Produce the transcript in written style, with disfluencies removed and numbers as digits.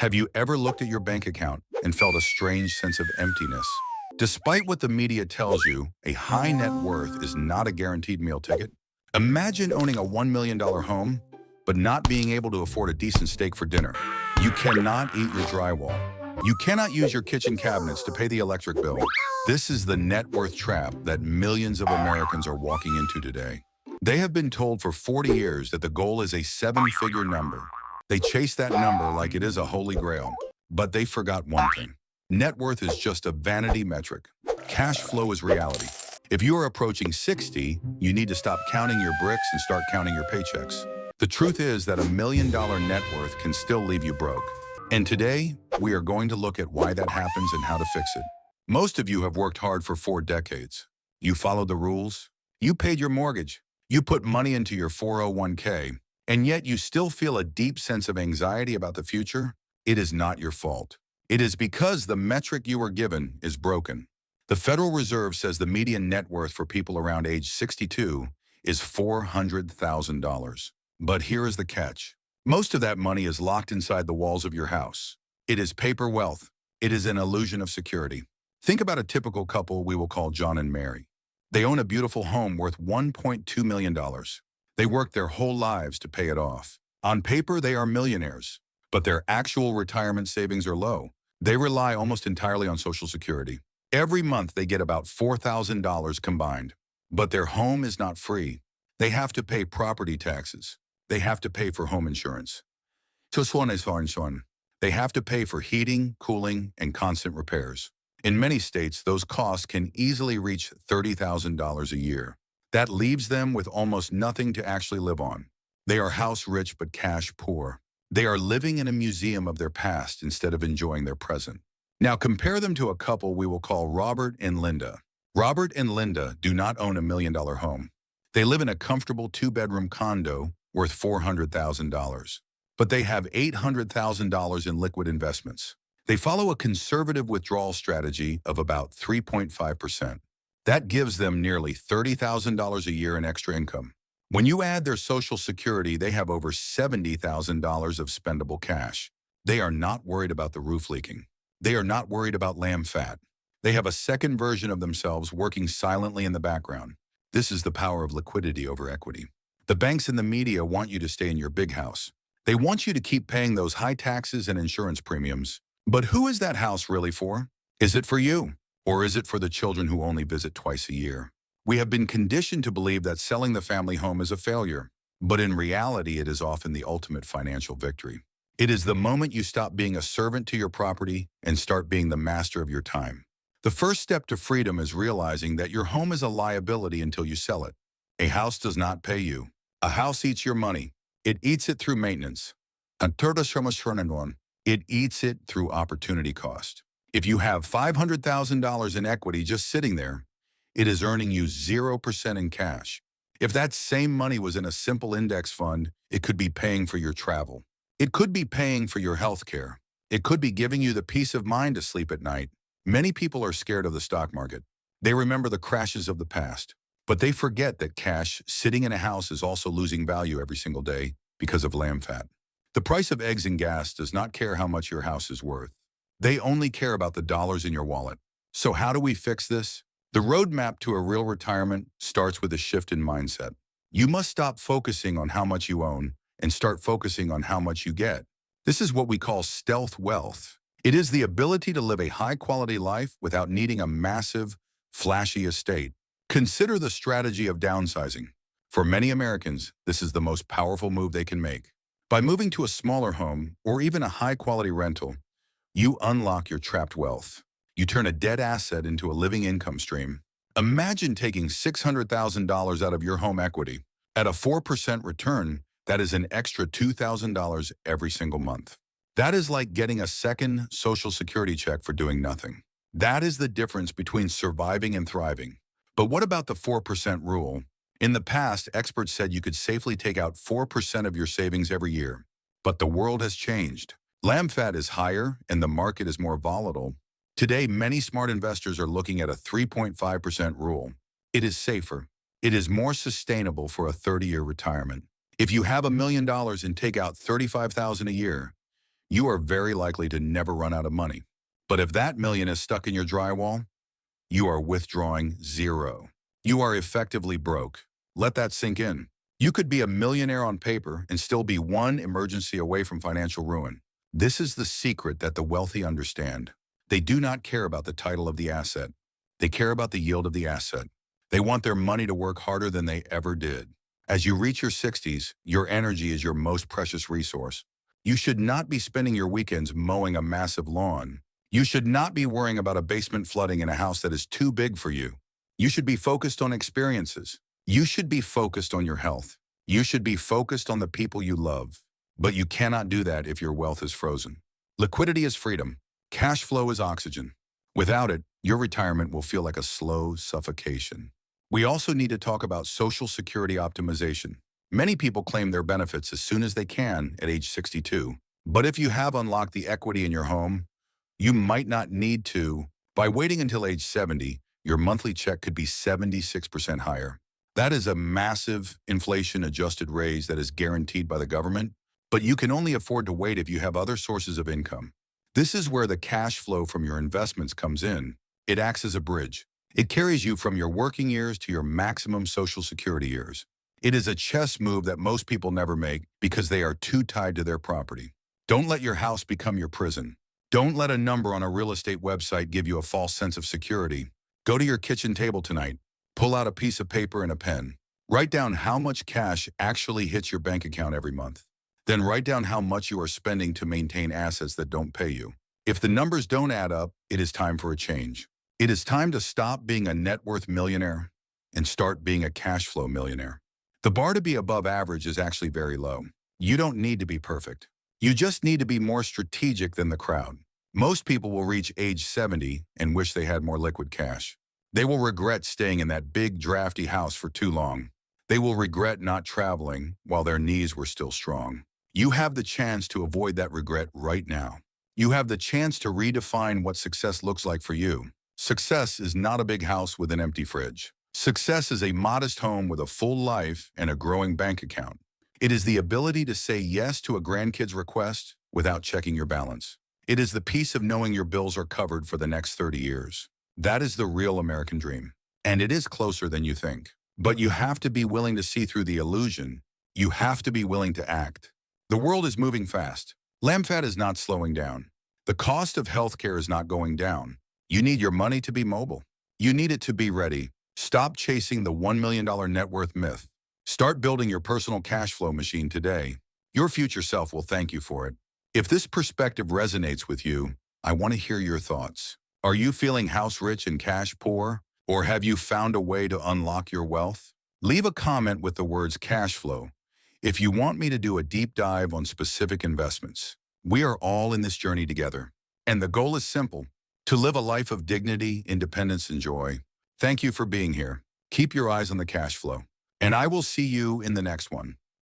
Have you ever looked at your bank account and felt a strange sense of emptiness? Despite what the media tells you, a high net worth is not a guaranteed meal ticket. Imagine owning a $1 million home, but not being able to afford a decent steak for dinner. You cannot eat your drywall. You cannot use your kitchen cabinets to pay the electric bill. This is the net worth trap that millions of Americans are walking into today. They have been told for 40 years that the goal is a seven-figure number. They chase that number like it is a holy grail. But they forgot one thing. Net worth is just a vanity metric. Cash flow is reality. If you are approaching 60, you need to stop counting your bricks and start counting your paychecks. The truth is that $1 million net worth can still leave you broke. And today, we are going to look at why that happens and how to fix it. Most of you have worked hard for 4 decades. You followed the rules. You paid your mortgage. You put money into your 401k. And yet you still feel a deep sense of anxiety about the future. It is not your fault. It is because the metric you were given is broken. The Federal Reserve says the median net worth for people around age 62 is $400,000. But here is the catch. Most of that money is locked inside the walls of your house. It is paper wealth. It is an illusion of security. Think about a typical couple we will call John and Mary. They own a beautiful home worth $1.2 million. They worked their whole lives to pay it off. On paper, they are millionaires, but their actual retirement savings are low. They rely almost entirely on Social Security. Every month, they get about $4,000 combined. But their home is not free. They have to pay property taxes. They have to pay for home insurance. They have to pay for heating, cooling, and constant repairs. In many states, those costs can easily reach $30,000 a year. That leaves them with almost nothing to actually live on. They are house rich but cash poor. They are living in a museum of their past instead of enjoying their present. Now compare them to a couple we will call Robert and Linda. Robert and Linda do not own $1 million home. They live in a comfortable 2-bedroom condo worth $400,000. But they have $800,000 in liquid investments. They follow a conservative withdrawal strategy of about 3.5%. That gives them nearly $30,000 a year in extra income. When you add their Social Security, they have over $70,000 of spendable cash. They are not worried about the roof leaking. They are not worried about lamb fat. They have a second version of themselves working silently in the background. This is the power of liquidity over equity. The banks and the media want you to stay in your big house. They want you to keep paying those high taxes and insurance premiums. But who is that house really for? Is it for you? Or is it for the children who only visit twice a year? We have been conditioned to believe that selling the family home is a failure, but in reality, it is often the ultimate financial victory. It is the moment you stop being a servant to your property and start being the master of your time. The first step to freedom is realizing that your home is a liability until you sell it. A house does not pay you. A house eats your money. It eats it through maintenance. It eats it through opportunity cost. If you have $500,000 in equity just sitting there, it is earning you 0% in cash. If that same money was in a simple index fund, it could be paying for your travel. It could be paying for your health care. It could be giving you the peace of mind to sleep at night. Many people are scared of the stock market. They remember the crashes of the past, but they forget that cash sitting in a house is also losing value every single day because of lamb fat. The price of eggs and gas does not care how much your house is worth. They only care about the dollars in your wallet. So how do we fix this? The roadmap to a real retirement starts with a shift in mindset. You must stop focusing on how much you own and start focusing on how much you get. This is what we call stealth wealth. It is the ability to live a high-quality life without needing a massive, flashy estate. Consider the strategy of downsizing. For many Americans, this is the most powerful move they can make. By moving to a smaller home or even a high-quality rental, you unlock your trapped wealth. You turn a dead asset into a living income stream. Imagine taking $600,000 out of your home equity. At a 4% return, that is an extra $2,000 every single month. That is like getting a second Social Security check for doing nothing. That is the difference between surviving and thriving. But what about the 4% rule? In the past, experts said you could safely take out 4% of your savings every year. But the world has changed. Lamb fat is higher and the market is more volatile. Today, many smart investors are looking at a 3.5% rule. It is safer. It is more sustainable for a 30-year retirement. If you have $1 million and take out $35,000 a year, you are very likely to never run out of money. But if that million is stuck in your drywall, you are withdrawing zero. You are effectively broke. Let that sink in. You could be a millionaire on paper and still be one emergency away from financial ruin. This is the secret that the wealthy understand. They do not care about the title of the asset. They care about the yield of the asset. They want their money to work harder than they ever did. As you reach your 60s, your energy is your most precious resource. You should not be spending your weekends mowing a massive lawn. You should not be worrying about a basement flooding in a house that is too big for you. You should be focused on experiences. You should be focused on your health. You should be focused on the people you love. But you cannot do that if your wealth is frozen. Liquidity is freedom. Cash flow is oxygen. Without it, your retirement will feel like a slow suffocation. We also need to talk about Social Security optimization. Many people claim their benefits as soon as they can at age 62. But if you have unlocked the equity in your home, you might not need to. By waiting until age 70, your monthly check could be 76% higher. That is a massive inflation-adjusted raise that is guaranteed by the government, but you can only afford to wait if you have other sources of income. This is where the cash flow from your investments comes in. It acts as a bridge. It carries you from your working years to your maximum Social Security years. It is a chess move that most people never make because they are too tied to their property. Don't let your house become your prison. Don't let a number on a real estate website give you a false sense of security. Go to your kitchen table tonight. Pull out a piece of paper and a pen. Write down how much cash actually hits your bank account every month. Then write down how much you are spending to maintain assets that don't pay you. If the numbers don't add up, it is time for a change. It is time to stop being a net worth millionaire and start being a cash flow millionaire. The bar to be above average is actually very low. You don't need to be perfect. You just need to be more strategic than the crowd. Most people will reach age 70 and wish they had more liquid cash. They will regret staying in that big, drafty house for too long. They will regret not traveling while their knees were still strong. You have the chance to avoid that regret right now. You have the chance to redefine what success looks like for you. Success is not a big house with an empty fridge. Success is a modest home with a full life and a growing bank account. It is the ability to say yes to a grandkid's request without checking your balance. It is the peace of knowing your bills are covered for the next 30 years. That is the real American dream. And it is closer than you think. But you have to be willing to see through the illusion. You have to be willing to act. The world is moving fast. Lamfat is not slowing down. The cost of healthcare is not going down. You need your money to be mobile. You need it to be ready. Stop chasing the $1 million net worth myth. Start building your personal cash flow machine today. Your future self will thank you for it. If this perspective resonates with you, I want to hear your thoughts. Are you feeling house rich and cash poor? Or have you found a way to unlock your wealth? Leave a comment with the words cash flow if you want me to do a deep dive on specific investments. We are all in this journey together. And the goal is simple: to live a life of dignity, independence, and joy. Thank you for being here. Keep your eyes on the cash flow. And I will see you in the next one.